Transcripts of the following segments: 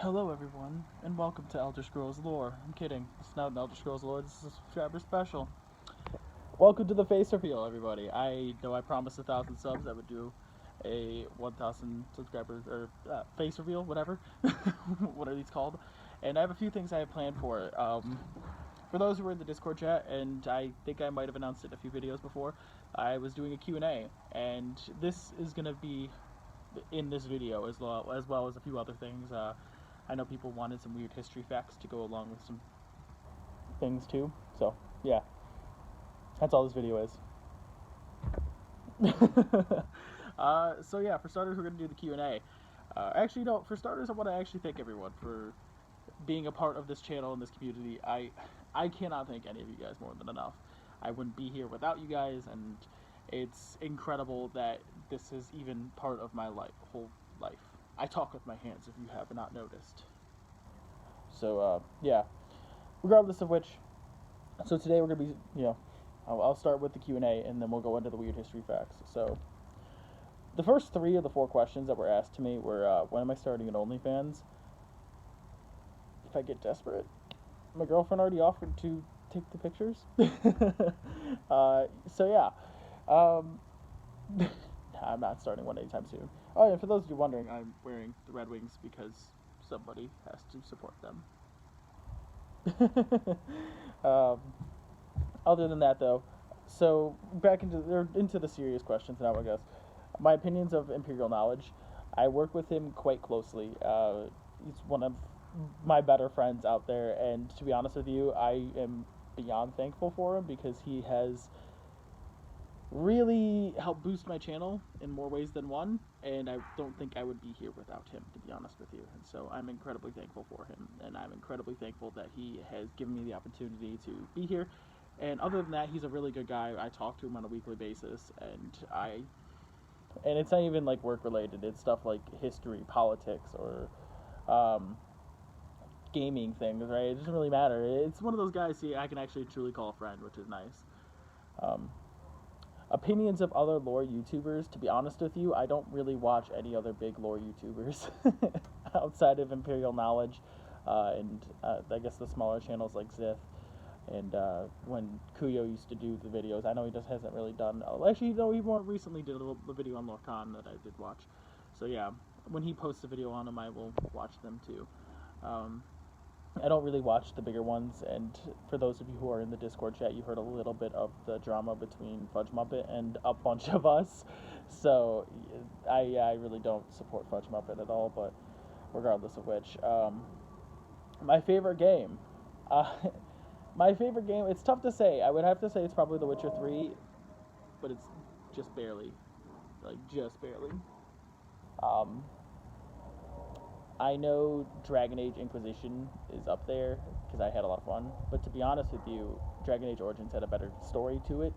Hello everyone, and welcome to Elder Scrolls Lore. I'm kidding, it's not an Elder Scrolls Lore, this is a subscriber special. Welcome to the face reveal, everybody. I know I promised 1,000 subs I would do a 1,000 subscribers, or face reveal, whatever. What are these called? And I have a few things I have planned for it. For those who were in the Discord chat, and I think I might have announced it in a few videos before, I was doing a Q&A, and this is going to be in this video as well as a few other things. I know people wanted some weird history facts to go along with some things too. So, yeah. That's all this video is. So yeah, for starters, we're going to do the Q&A. Actually, no, for starters, I want to actually thank everyone for being a part of this channel and this community. I cannot thank any of you guys more than enough. I wouldn't be here without you guys, and it's incredible that this is even part of my whole life. I talk with my hands, if you have not noticed. So, yeah. Regardless of which, so today we're going to be, I'll start with the Q&A, and then we'll go into the weird history facts. So, the first 3 of the 4 questions that were asked to me were, when am I starting an OnlyFans? If I get desperate. My girlfriend already offered to take the pictures. So, yeah. I'm not starting one anytime soon. Oh, and for those of you wondering, I'm wearing the Red Wings because somebody has to support them. Other than that, though, so back into the serious questions now, I guess. My opinions of Imperial Knowledge. I work with him quite closely. He's one of my better friends out there, and to be honest with you, I am beyond thankful for him because he has really helped boost my channel in more ways than one, and I don't think I would be here without him, to be honest with you. And so I'm incredibly thankful for him, and I'm incredibly thankful that he has given me the opportunity to be here. And other than that, he's a really good guy. I talk to him on a weekly basis, and it's not even like work related. It's stuff like history, politics, or gaming things, right? It doesn't really matter. It's one of those guys I can actually truly call a friend, which is nice. Opinions of other lore YouTubers. To be honest with you, I don't really watch any other big lore YouTubers outside of Imperial Knowledge, and I guess the smaller channels like Zith, and when Kuyo used to do the videos. I know he just hasn't really done. Actually, no, he more recently did a video on Lorcan that I did watch. So yeah, when he posts a video on them, I will watch them too. I don't really watch the bigger ones, and for those of you who are in the Discord chat, you heard a little bit of the drama between Fudge Muppet and a bunch of us, so I really don't support Fudge Muppet at all, but regardless of which, my favorite game, it's tough to say. I would have to say it's probably The Witcher 3, but it's just barely, just barely. I know Dragon Age Inquisition is up there because I had a lot of fun, but to be honest with you, Dragon Age Origins had a better story to it.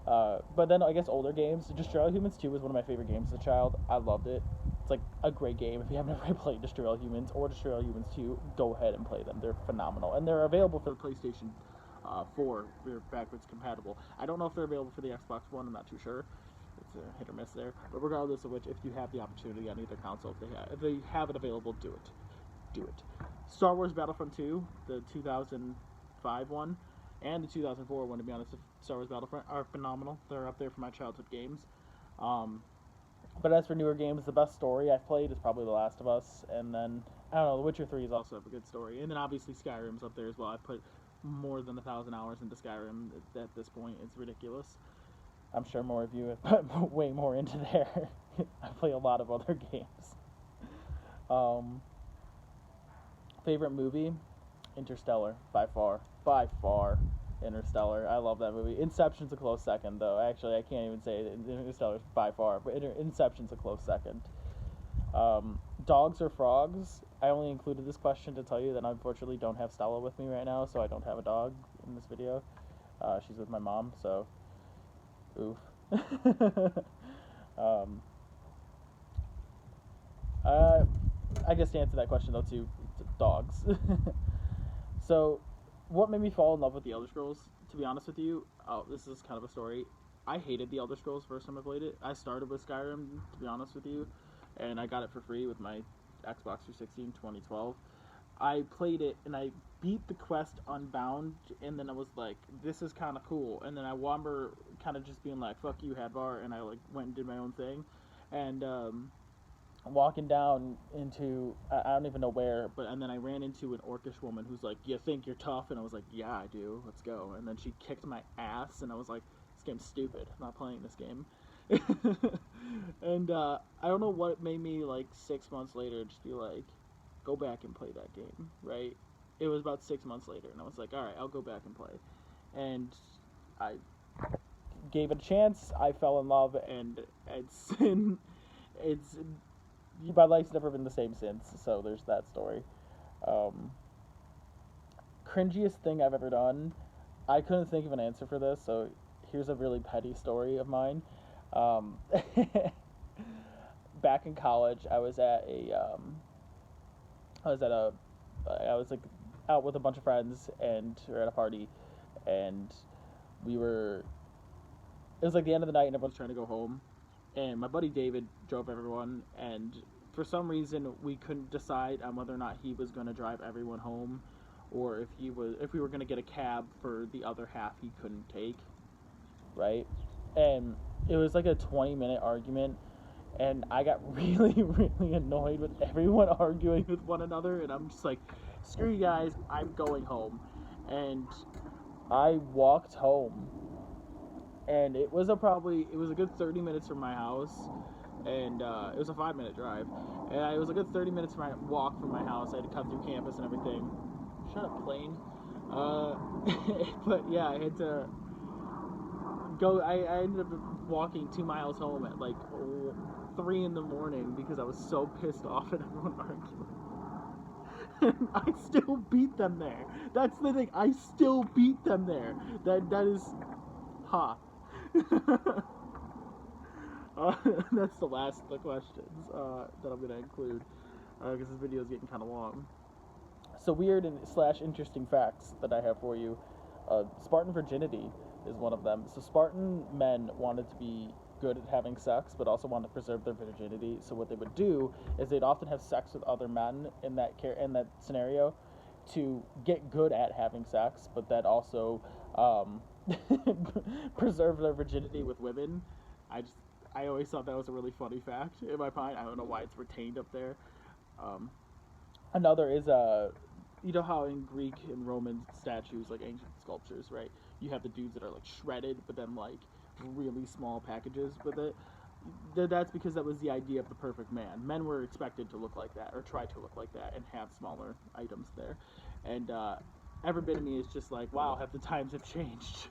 But then I guess older games, Destroy All Humans 2 was one of my favorite games as a child. I loved it. It's like a great game. If you haven't ever played Destroy All Humans or Destroy All Humans 2, go ahead and play them. They're phenomenal, and they're available for the PlayStation 4. They're backwards compatible. I don't know if they're available for the Xbox One. I'm not too sure. It's a hit or miss there, but regardless of which, if you have the opportunity on either console, if they have it available, do it. Star Wars Battlefront 2, the 2005 one, and the 2004 one, to be honest, Star Wars Battlefront are phenomenal. They're up there for my childhood games. But as for newer games, the best story I've played is probably The Last of Us, and then, I don't know, The Witcher 3 is also a good story, and then obviously Skyrim's up there as well. I've put more than 1,000 hours into Skyrim at this point. It's ridiculous. I'm sure more of you have put way more into there. I play a lot of other games. Favorite movie? Interstellar, by far. Interstellar. I love that movie. Inception's a close second, though. Actually, I can't even say it. Interstellar's by far, but Inception's a close second. Dogs or frogs? I only included this question to tell you that I unfortunately don't have Stella with me right now, so I don't have a dog in this video. She's with my mom, so oof. I guess to answer that question though too, dogs. So, what made me fall in love with the Elder Scrolls? To be honest with you, this is kind of a story. I hated the Elder Scrolls first time I played it. I started with Skyrim, to be honest with you, and I got it for free with my Xbox 360 in 2012. I played it and I beat the quest Unbound, and then I was like, this is kind of cool. And then I remember kind of just being like, fuck you, Hadvar, and I like went and did my own thing. And walking down into I don't even know where, but and then I ran into an orcish woman who's like, "You think you're tough?" And I was like, "Yeah, I do. Let's go." And then she kicked my ass, and I was like, "This game's stupid. I'm not playing this game." And I don't know what made me like 6 months later just be like, "Go back and play that game." Right? It was about 6 months later, and I was like, "All right, I'll go back and play." And I gave it a chance. I fell in love, and it's my life's never been the same since. So there's that story. Um, Cringiest thing I've ever done. I couldn't think of an answer for this, so here's a really petty story of mine. Um, back in college, I was at a, I was like out with a bunch of friends, and we were at a party, and we were. It was like the end of the night, and everyone's trying to go home, and my buddy David drove everyone, and for some reason we couldn't decide on whether or not he was going to drive everyone home, or if we were going to get a cab for the other half he couldn't take, right? And it was like a 20-minute argument, and I got really really annoyed with everyone arguing with one another, and I'm just like, screw you guys, I'm going home. And I walked home, and it was a good 30 minutes from my house, and it was a 5-minute drive, and it was a good 30 minutes from my walk from my house. I had to cut through campus and everything. Shut up, plane. uh, but yeah, I had to go. I ended up walking 2 miles home at like 3 in the morning because I was so pissed off at everyone arguing. And I still beat them there. That's the thing, I still beat them there. That is uh, that's the last of the questions that I'm going to include, because this video is getting kind of long. So weird and slash interesting facts that I have for you. Spartan Virginity is one of them. So Spartan men wanted to be good at having sex, but also wanted to preserve their virginity. So what they would do is they'd often have sex with other men in that scenario to get good at having sex, but that also preserve their virginity with women. I just I always thought that was a really funny fact in my mind. I don't know why it's retained up there. Um, Another is you know how in Greek and Roman statues, like ancient sculptures, right? You have the dudes that are like shredded, but then like really small packages with it. That's because that was the idea of the perfect man. Men were expected to look like that, or try to look like that, and have smaller items there. And every bit of me is just like, wow, have the times have changed.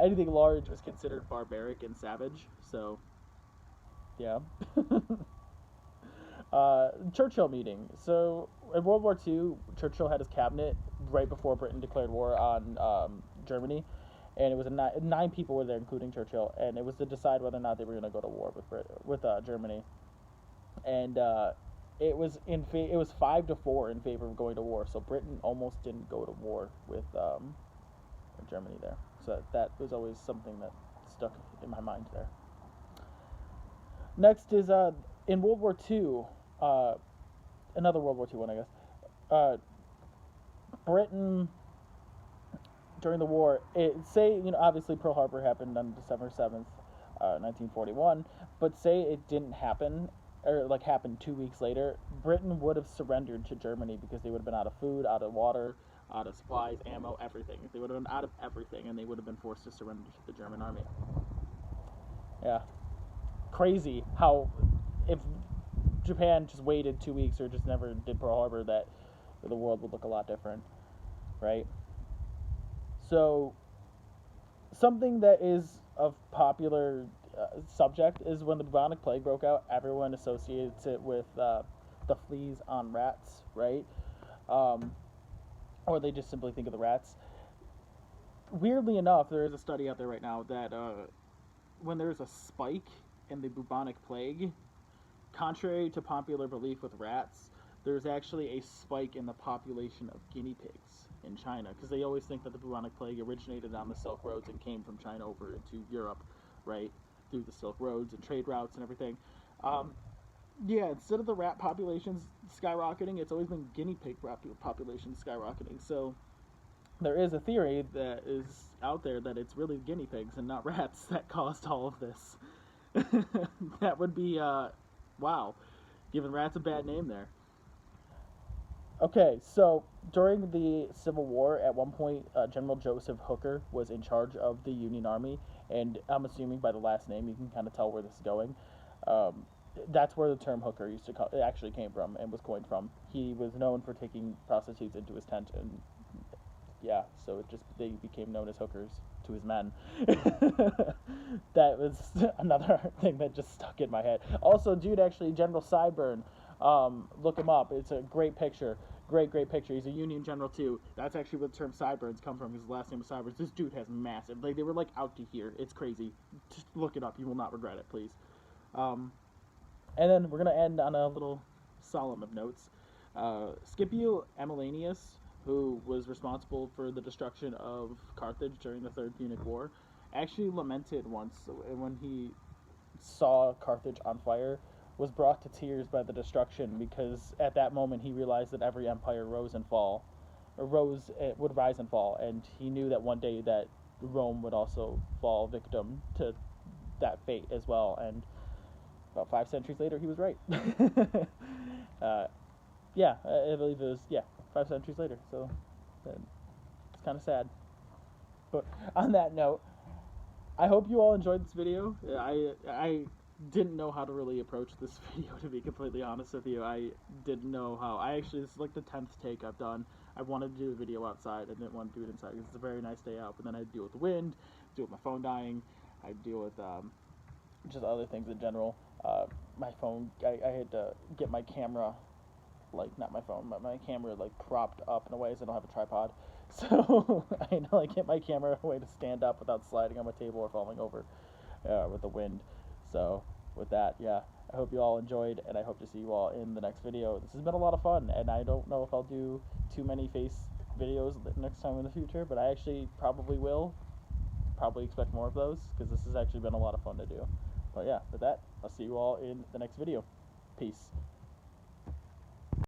Anything large was considered barbaric and savage. So, yeah. Churchill meeting. So in World War II, Churchill had his cabinet right before Britain declared war on Germany, and it was nine people were there, including Churchill, and it was to decide whether or not they were going to go to war with Germany, and it was 5-4 in favor of going to war. So Britain almost didn't go to war with Germany there. So that was always something that stuck in my mind there. Next is in World War II, another World War II one, I guess. Britain during the war, obviously Pearl Harbor happened on December 7th, 1941, but say it didn't happen, or like happened 2 weeks later, Britain would have surrendered to Germany because they would have been out of food, out of water, out of supplies, ammo, everything. They would have been out of everything, and they would have been forced to surrender to the German army. Yeah. Crazy how if Japan just waited 2 weeks or just never did Pearl Harbor, that the world would look a lot different, right? So something that is of popular subject is when the bubonic plague broke out, everyone associates it with the fleas on rats, right? Or they just simply think of the rats. Weirdly enough, there is a study out there right now that when there's a spike in the bubonic plague, contrary to popular belief with rats, there's actually a spike in the population of guinea pigs in China, because they always think that the bubonic plague originated on the Silk Roads and came from China over into Europe, right, through the Silk Roads and trade routes and everything. Yeah, instead of the rat populations skyrocketing, it's always been guinea pig populations skyrocketing. So there is a theory that is out there that it's really guinea pigs and not rats that caused all of this. That would be, wow, giving rats a bad name there. Okay, so during the Civil War, at one point, General Joseph Hooker was in charge of the Union Army, and I'm assuming by the last name you can kind of tell where this is going. Um, that's where the term hooker it actually came from and was coined from. He was known for taking prostitutes into his tent, and yeah, so they became known as hookers to his men. That was another thing that just stuck in my head. Also, dude, actually, General Sideburn, look him up. It's a great picture. Great picture. He's a Union general too. That's actually where the term sideburns come from. His last name was Sideburns. This dude has massive. Like they were like out to here. It's crazy. Just look it up. You will not regret it, please. Um, and then we're gonna end on a little solemn of notes. Scipio Aemilianus, who was responsible for the destruction of Carthage during the Third Punic War, actually lamented once when he saw Carthage on fire, was brought to tears by the destruction because at that moment he realized that every empire would rise and fall, and he knew that one day that Rome would also fall victim to that fate as well. And about 5 centuries later, he was right. uh, yeah, I believe it was 5 centuries later. So it's kind of sad. But on that note, I hope you all enjoyed this video. I didn't know how to really approach this video, to be completely honest with you. I didn't know how. This is like the 10th take I've done. I wanted to do a video outside. I didn't want to do it inside because it's a very nice day out. But then I had to deal with the wind, deal with my phone dying. I deal with just other things in general. My phone, I had to get my camera, like not my phone, but my camera like propped up in a way so I don't have a tripod. So I had to like get my camera a way to stand up without sliding on my table or falling over with the wind. So with that, yeah, I hope you all enjoyed, and I hope to see you all in the next video. This has been a lot of fun, and I don't know if I'll do too many face videos next time in the future, but I actually probably will. Probably expect more of those because this has actually been a lot of fun to do. But yeah, with that, I'll see you all in the next video. Peace.